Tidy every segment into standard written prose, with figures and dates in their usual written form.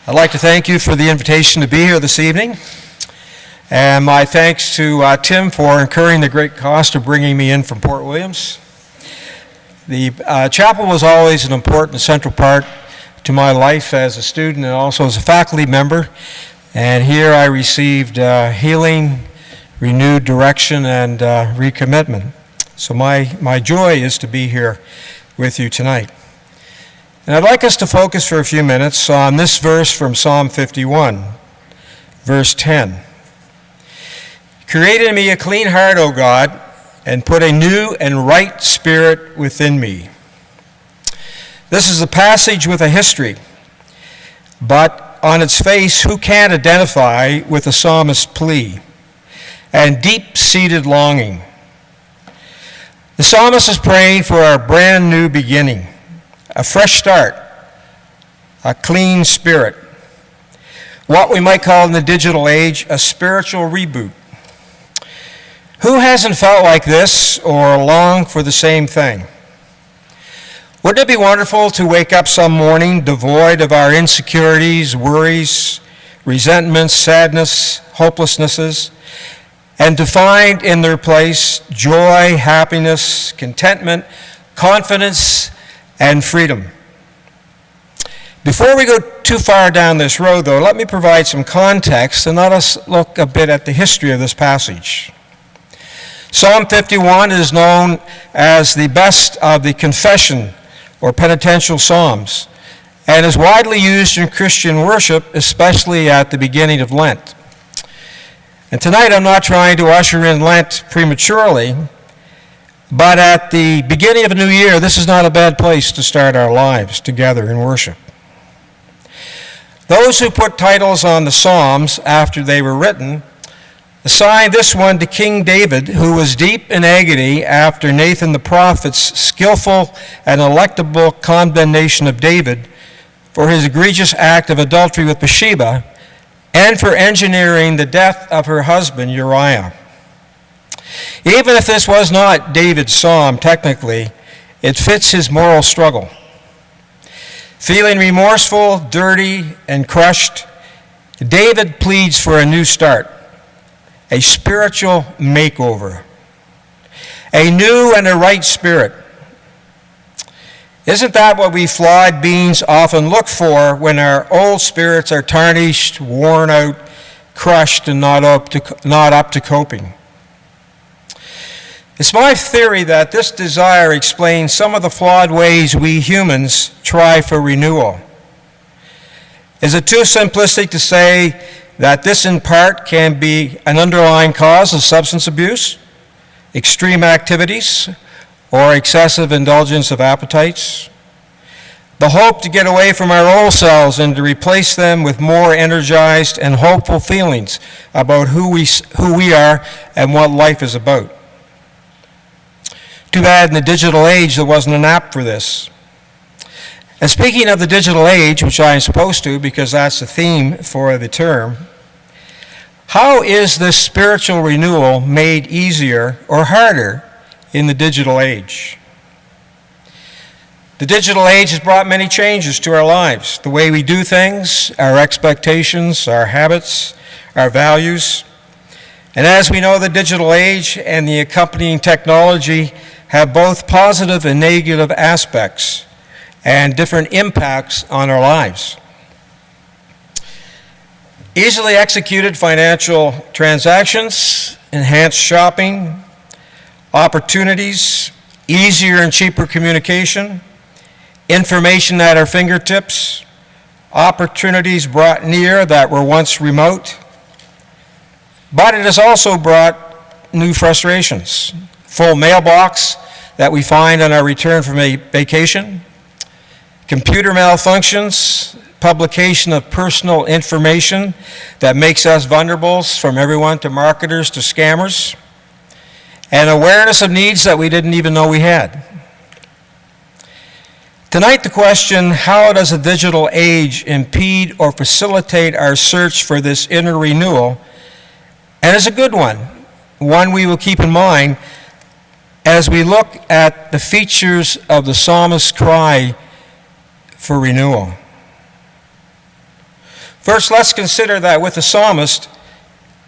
I'd like to thank you for the invitation to be here this evening, and my thanks to Tim for incurring the great cost of bringing me in from Port Williams. The chapel was always an important central part to my life as a student and also as a faculty member, and here I received healing, renewed direction, and recommitment. So my joy is to be here with you tonight. And I'd like us to focus for a few minutes on this verse from Psalm 51, verse 10. Create in me a clean heart, O God, and put a new and right spirit within me. This is a passage with a history, but on its face, who can identify with the psalmist's plea and deep-seated longing? The psalmist is praying for a brand new beginning, a fresh start, a clean spirit, what we might call in the digital age a spiritual reboot. Who hasn't felt like this or longed for the same thing? Wouldn't it be wonderful to wake up some morning devoid of our insecurities, worries, resentments, sadness, hopelessnesses, and to find in their place joy, happiness, contentment, confidence, and freedom? Before we go too far down this road, though, let me provide some context and let us look a bit at the history of this passage. Psalm 51 is known as the best of the confession or penitential psalms and is widely used in Christian worship, especially at the beginning of Lent. And tonight I'm not trying to usher in Lent prematurely, but at the beginning of a new year, this is not a bad place to start our lives together in worship. Those who put titles on the Psalms after they were written assigned this one to King David, who was deep in agony after Nathan the prophet's skillful and electable condemnation of David for his egregious act of adultery with Bathsheba and for engineering the death of her husband Uriah. Even if this was not David's psalm technically, it fits his moral struggle. Feeling remorseful, dirty, and crushed, David pleads for a new start, a spiritual makeover, a new and a right spirit. Isn't that what we flawed beings often look for when our old spirits are tarnished, worn out, crushed, and not up to coping? It's my theory that this desire explains some of the flawed ways we humans try for renewal. Is it too simplistic to say that this in part can be an underlying cause of substance abuse, extreme activities, or excessive indulgence of appetites? The hope to get away from our old selves and to replace them with more energized and hopeful feelings about who we are and what life is about. Too bad in the digital age there wasn't an app for this. And speaking of the digital age, which I am supposed to because that's the theme for the term, how is this spiritual renewal made easier or harder in the digital age? The digital age has brought many changes to our lives, the way we do things, our expectations, our habits, our values. And as we know, the digital age and the accompanying technology have both positive and negative aspects and different impacts on our lives. Easily executed financial transactions, enhanced shopping, opportunities, easier and cheaper communication, information at our fingertips, opportunities brought near that were once remote. But it has also brought new frustrations. Full mailbox that we find on our return from a vacation, computer malfunctions, publication of personal information that makes us vulnerable from everyone to marketers to scammers, and awareness of needs that we didn't even know we had. Tonight the question, how does the digital age impede or facilitate our search for this inner renewal? And it's a good one we will keep in mind as we look at the features of the psalmist's cry for renewal. First, let's consider that with the psalmist,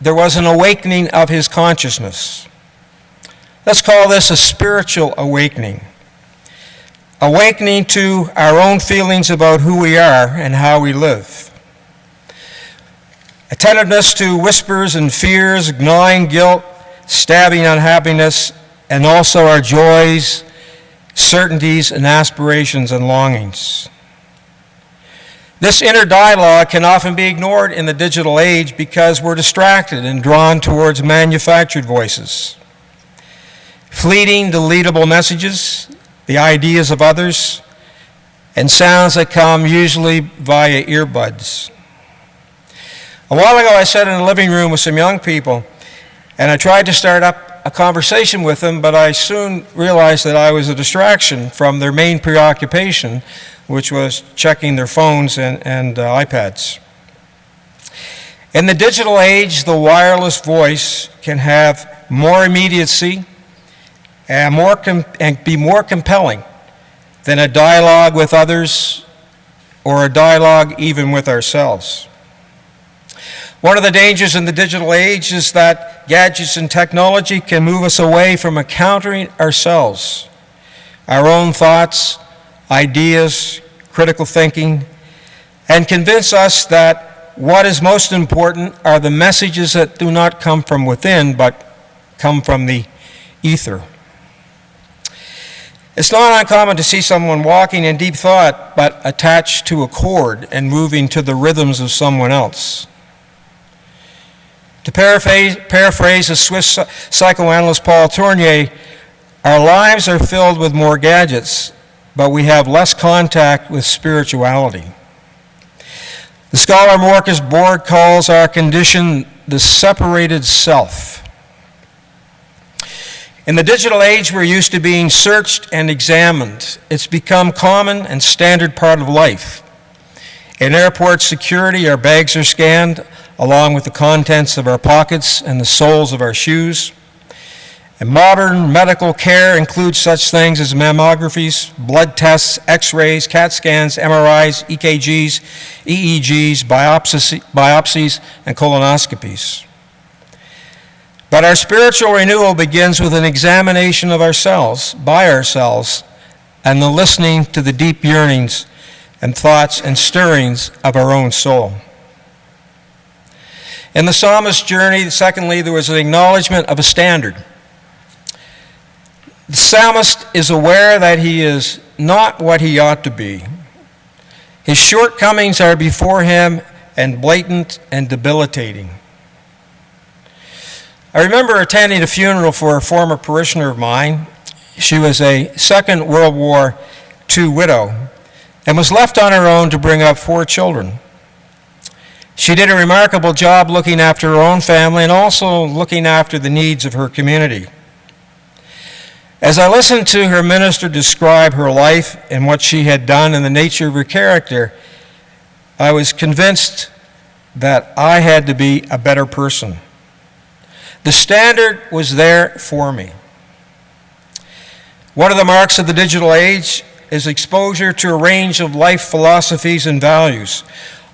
there was an awakening of his consciousness. Let's call this a spiritual awakening. Awakening to our own feelings about who we are and how we live. Attentiveness to whispers and fears, gnawing guilt, stabbing unhappiness, and also our joys, certainties, and aspirations and longings. This inner dialogue can often be ignored in the digital age because we're distracted and drawn towards manufactured voices. Fleeting, deletable messages, the ideas of others, and sounds that come usually via earbuds. A while ago I sat in a living room with some young people, and I tried to start up a conversation with them, but I soon realized that I was a distraction from their main preoccupation, which was checking their phones and iPads. In the digital age, the wireless voice can have more immediacy and be more compelling than a dialogue with others or a dialogue even with ourselves. One of the dangers in the digital age is that gadgets and technology can move us away from encountering ourselves, our own thoughts, ideas, critical thinking, and convince us that what is most important are the messages that do not come from within but come from the ether. It's not uncommon to see someone walking in deep thought but attached to a chord and moving to the rhythms of someone else. To paraphrase the Swiss psychoanalyst Paul Tournier, our lives are filled with more gadgets, but we have less contact with spirituality. The scholar Marcus Borg calls our condition the separated self. In the digital age, we're used to being searched and examined. It's become common and standard part of life. In airport security, our bags are scanned, along with the contents of our pockets and the soles of our shoes. And modern medical care includes such things as mammographies, blood tests, x-rays, CAT scans, MRIs, EKGs, EEGs, biopsies, and colonoscopies. But our spiritual renewal begins with an examination of ourselves, by ourselves, and the listening to the deep yearnings and thoughts and stirrings of our own soul. In the psalmist's journey, secondly, there was an acknowledgement of a standard. The psalmist is aware that he is not what he ought to be. His shortcomings are before him and blatant and debilitating. I remember attending a funeral for a former parishioner of mine. She was a Second World War II widow and was left on her own to bring up 4 children. She did a remarkable job looking after her own family and also looking after the needs of her community. As I listened to her minister describe her life and what she had done and the nature of her character, I was convinced that I had to be a better person. The standard was there for me. One of the marks of the digital age is exposure to a range of life philosophies and values,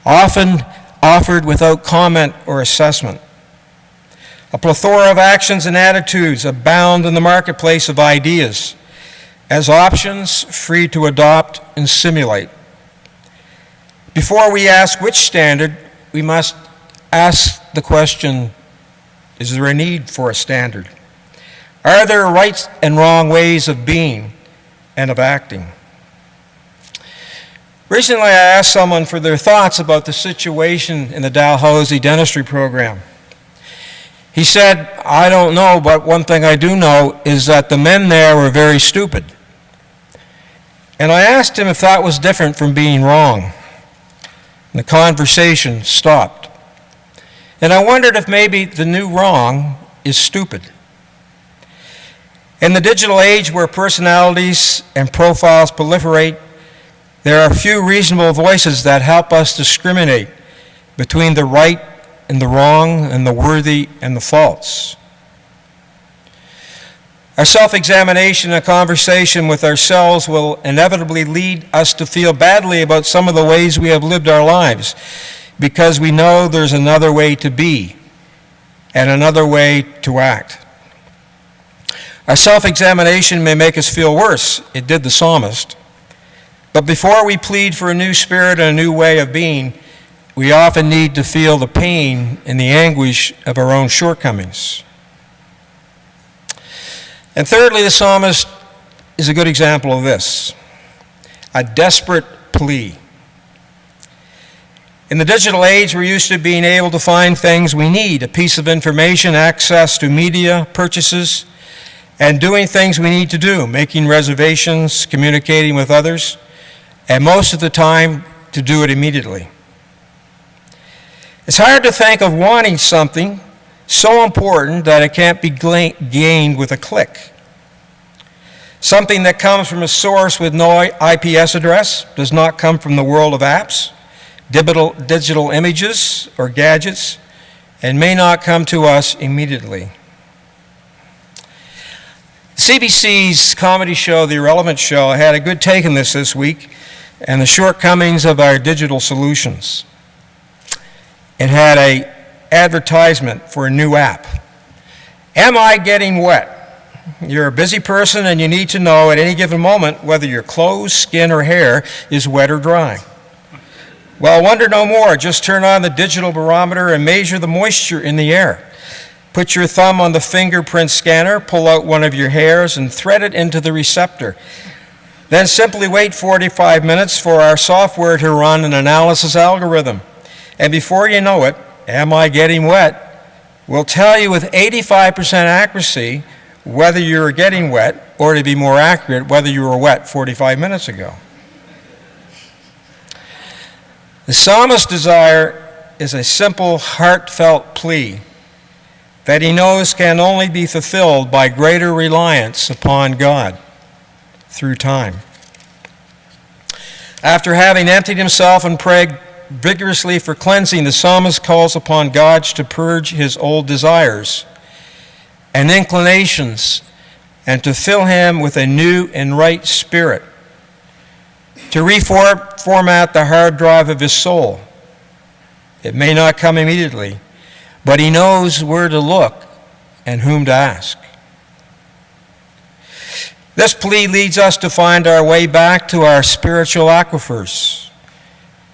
often offered without comment or assessment. A plethora of actions and attitudes abound in the marketplace of ideas as options free to adopt and simulate. Before we ask which standard, we must ask the question, is there a need for a standard? Are there right and wrong ways of being and of acting? Recently, I asked someone for their thoughts about the situation in the Dalhousie dentistry program. He said, I don't know, but one thing I do know is that the men there were very stupid. And I asked him if that was different from being wrong. And the conversation stopped. And I wondered if maybe the new wrong is stupid. In the digital age where personalities and profiles proliferate, there are few reasonable voices that help us discriminate between the right and the wrong and the worthy and the false. Our self-examination and conversation with ourselves will inevitably lead us to feel badly about some of the ways we have lived our lives. because we know there's another way to be and another way to act. Our self-examination may make us feel worse. It did the psalmist. But before we plead for a new spirit and a new way of being, we often need to feel the pain and the anguish of our own shortcomings. And thirdly, the psalmist is a good example of this, a desperate plea. In the digital age, we're used to being able to find things we need, a piece of information, access to media, purchases, and doing things we need to do, making reservations, communicating with others, and most of the time to do it immediately. It's hard to think of wanting something so important that it can't be gained with a click. Something that comes from a source with no IPS address, does not come from the world of apps, digital images or gadgets, and may not come to us immediately. CBC's comedy show, The Irrelevant Show, had a good take on this week and the shortcomings of our digital solutions. It had an advertisement for a new app. Am I getting wet? You're a busy person and you need to know at any given moment whether your clothes, skin, or hair is wet or dry. Well, wonder no more. Just turn on the digital barometer and measure the moisture in the air. Put your thumb on the fingerprint scanner, pull out one of your hairs, and thread it into the receptor. Then simply wait 45 minutes for our software to run an analysis algorithm. And before you know it, am I getting wet? We'll tell you with 85% accuracy whether you're getting wet, or to be more accurate, whether you were wet 45 minutes ago. The psalmist's desire is a simple, heartfelt plea that he knows can only be fulfilled by greater reliance upon God through time. After having emptied himself and prayed vigorously for cleansing, the psalmist calls upon God to purge his old desires and inclinations and to fill him with a new and right spirit, to reformat the hard drive of his soul. It may not come immediately, but he knows where to look and whom to ask. This plea leads us to find our way back to our spiritual aquifers,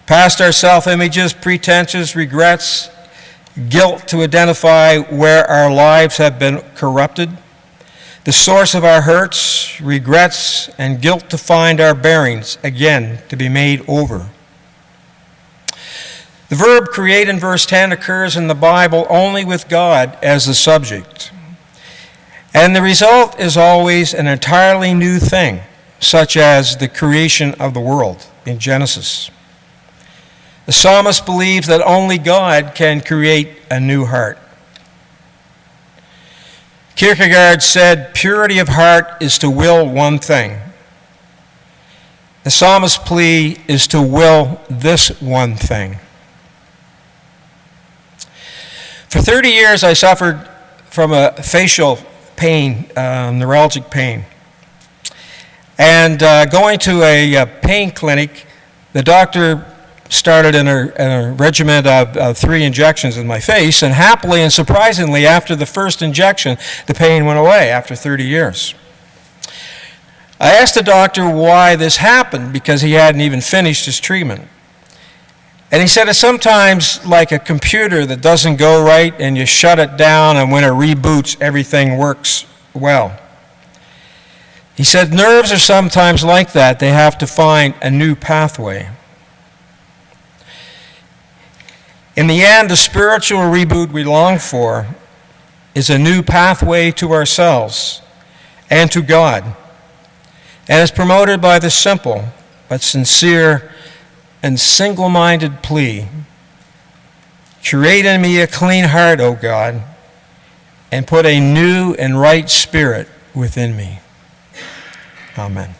past our self-images, pretenses, regrets, guilt, to identify where our lives have been corrupted, the source of our hurts, regrets, and guilt, to find our bearings again, to be made over. The verb create in verse 10 occurs in the Bible only with God as the subject. And the result is always an entirely new thing, such as the creation of the world in Genesis. The psalmist believes that only God can create a new heart. Kierkegaard said, purity of heart is to will one thing. The psalmist's plea is to will this one thing. For 30 years, I suffered from a facial pain, neuralgic pain. And going to a pain clinic, the doctor started in a regimen of 3 injections in my face, and happily and surprisingly, after the first injection, the pain went away after 30 years. I asked the doctor why this happened, because he hadn't even finished his treatment. And he said it's sometimes like a computer that doesn't go right, and you shut it down, and when it reboots, everything works well. He said nerves are sometimes like that. They have to find a new pathway. In the end, the spiritual reboot we long for is a new pathway to ourselves and to God, and is promoted by the simple but sincere and single-minded plea, create in me a clean heart, O God, and put a new and right spirit within me. Amen.